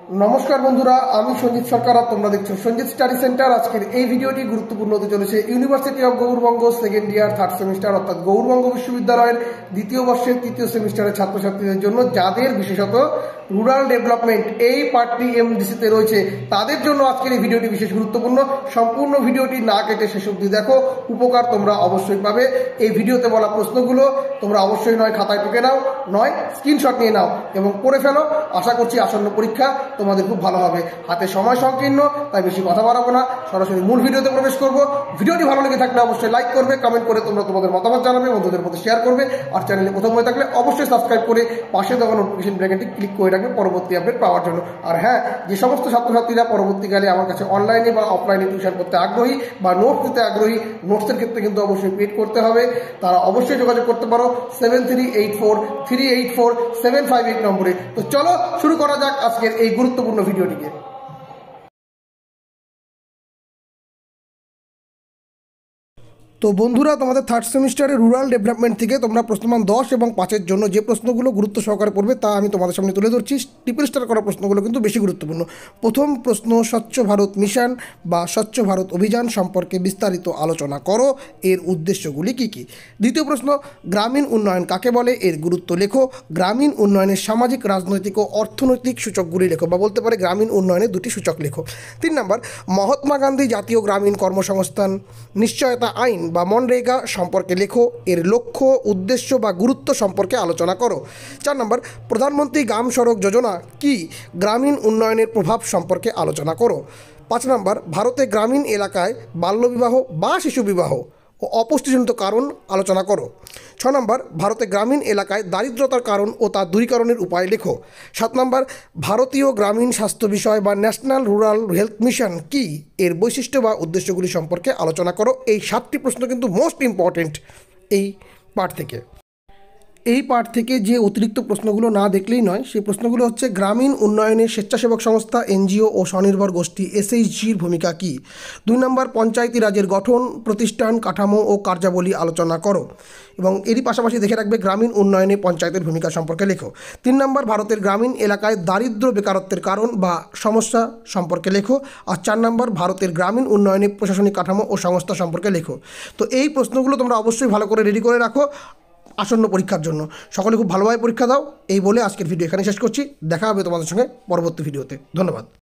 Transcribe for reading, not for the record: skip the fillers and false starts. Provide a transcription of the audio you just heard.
নমস্কার বন্ধুরা, আমি সঞ্জিত সরকার আর তোমরা দেখছো সঞ্জিত স্টাডি সেন্টার। আজকের এই ভিডিওটি গুরুত্বপূর্ণ হতে চলেছে university of Gourbanga second year third semester অর্থাৎ গৌড়বঙ্গ বিশ্ববিদ্যালয়ের দ্বিতীয় বর্ষের তৃতীয় সেমিস্টারের ছাত্রছাত্রীদের জন্য, যাদের বিশেষত রুরাল ডেভেলপমেন্ট এই পার্টটি এমডিসিতে রয়েছে, তাদের জন্য আজকের এই ভিডিওটি বিশেষ গুরুত্বপূর্ণ। সম্পূর্ণ ভিডিওটি না কেটে শেষ অবধি দেখো, উপকার তোমরা অবশ্যই পাবে। এই ভিডিওতে বলা প্রশ্নগুলো তোমরা অবশ্যই নয় খাতায় টুকে নাও, নয় স্ক্রিনশট নিয়ে নাও এবং পড়ে ফেলো। আশা করছি আসন্ন পরীক্ষা তোমাদের খুব ভালো হবে। হাতে সময় সংকীর্ণ, তাই বেশি কথা বাড়াবো না, সরাসরি মূল ভিডিওতে প্রবেশ করব। ভিডিওটি ভালো লেগে থাকলে অবশ্যই লাইক করবে, কমেন্ট করে তোমরা তোমাদের মতামত জানাবে, বন্ধুদের মধ্যে শেয়ার করবে। আর চ্যানেলে প্রথম হয়ে থাকলে অবশ্যই সাবস্ক্রাইব করে পাশে দেওয়া নোটিফিকেশন ব্র্যাকেটটি ক্লিক করে রাখবে পরবর্তী আপডেট পাওয়ার জন্য। আর হ্যাঁ, যে সমস্ত ছাত্রছাত্রীরা পরবর্তীকালে আমার কাছে অনলাইনে বা অফলাইনে টিউশন করতে আগ্রহী বা নোটস দিতে আগ্রহী, নোটসের ক্ষেত্রে কিন্তু অবশ্যই পেড করতে হবে, তারা অবশ্যই যোগাযোগ করতে পারো 7384384758 নম্বরে। তো চলো শুরু করা যাক আজকের এই গুরুত্বপূর্ণ ভিডিওটিকে। তো বন্ধুরা, তোমাদের থার্ড সেমিস্টারে রুরাল ডেভেলপমেন্ট থেকে তোমরা প্রশ্নমান 10 এবং 5-এর জন্য যে প্রশ্নগুলো গুরুত্ব সহকারে পড়বে তা আমি তোমাদের সামনে তুলে ধরছি। ট্রিপল স্টার করা প্রশ্নগুলো কিন্তু বেশি গুরুত্বপূর্ণ। প্রথম প্রশ্ন, স্বচ্ছ ভারত মিশন বা স্বচ্ছ ভারত অভিযান সম্পর্কে বিস্তারিত আলোচনা করো, এর উদ্দেশ্যগুলি কী কী। দ্বিতীয় প্রশ্ন, গ্রামীণ উন্নয়ন কাকে বলে, এর গুরুত্ব লেখো। গ্রামীণ উন্নয়নের সামাজিক, রাজনৈতিক ও অর্থনৈতিক সূচকগুলি লেখো, বা বলতে পারে গ্রামীণ উন্নয়নের দুটি সূচক লেখো। 3 নম্বর, মহাত্মা গান্ধী জাতীয় গ্রামীণ কর্মসংস্থান নিশ্চয়তা আইন বা মনরেগা সম্পর্কে লেখো, এর লক্ষ্য, উদ্দেশ্য বা গুরুত্ব সম্পর্কে আলোচনা করো। 4 নম্বর, প্রধানমন্ত্রী গ্রাম সড়ক যোজনা কি, গ্রামীণ উন্নয়নের প্রভাব সম্পর্কে আলোচনা করো। 5 নম্বর, ভারতে গ্রামীণ এলাকায় বাল্যবিবাহ বা শিশুবিবাহ ও অপুষ্টিজনিত কারণ আলোচনা করো। 6 নম্বর, ভারতে গ্রামীণ এলাকায় দারিদ্রতার কারণ ও তা দূরীকরণের উপায় লেখো। 7 নম্বর, ভারতীয় গ্রামীণ স্বাস্থ্য বিষয় বা ন্যাশনাল রুরাল হেলথ মিশন কি, এর বৈশিষ্ট্য বা উদ্দেশ্যগুলি সম্পর্কে আলোচনা করো। এই 7টি প্রশ্ন কিন্তু মোস্ট ইম্পর্টেন্ট এই পার্ট থেকে। এই পার্ট থেকে যে অতিরিক্ত প্রশ্নগুলো না দেখলেই নয়, সেই প্রশ্নগুলো হচ্ছে গ্রামীণ উন্নয়নে স্বেচ্ছাসেবক সংস্থা, এনজিও ও স্বনির্ভর গোষ্ঠী এসএইচজির ভূমিকা কী। 2 নম্বর, পঞ্চায়েতি রাজের গঠন, প্রতিষ্ঠান, কাঠামো ও কার্যাবলী আলোচনা করো এবং এরই পাশাপাশি দেখে রাখবে গ্রামীণ উন্নয়নে পঞ্চায়েতের ভূমিকা সম্পর্কে লেখো। 3 নম্বর, ভারতের গ্রামীণ এলাকায় দারিদ্র বেকারত্বের কারণ বা সমস্যা সম্পর্কে লেখো। আর 4 নম্বর, ভারতের গ্রামীণ উন্নয়নে প্রশাসনিক কাঠামো ও সংস্থা সম্পর্কে লেখো। তো এই প্রশ্নগুলো তোমরা অবশ্যই ভালো করে রেডি করে রাখো আসন্ন পরীক্ষার জন্য। সকলে খুব ভালোভাবে পরীক্ষা দাও, এই বলে আজকের ভিডিও এখানে শেষ করছি। দেখা হবে তোমাদের সঙ্গে পরবর্তী ভিডিওতে। ধন্যবাদ।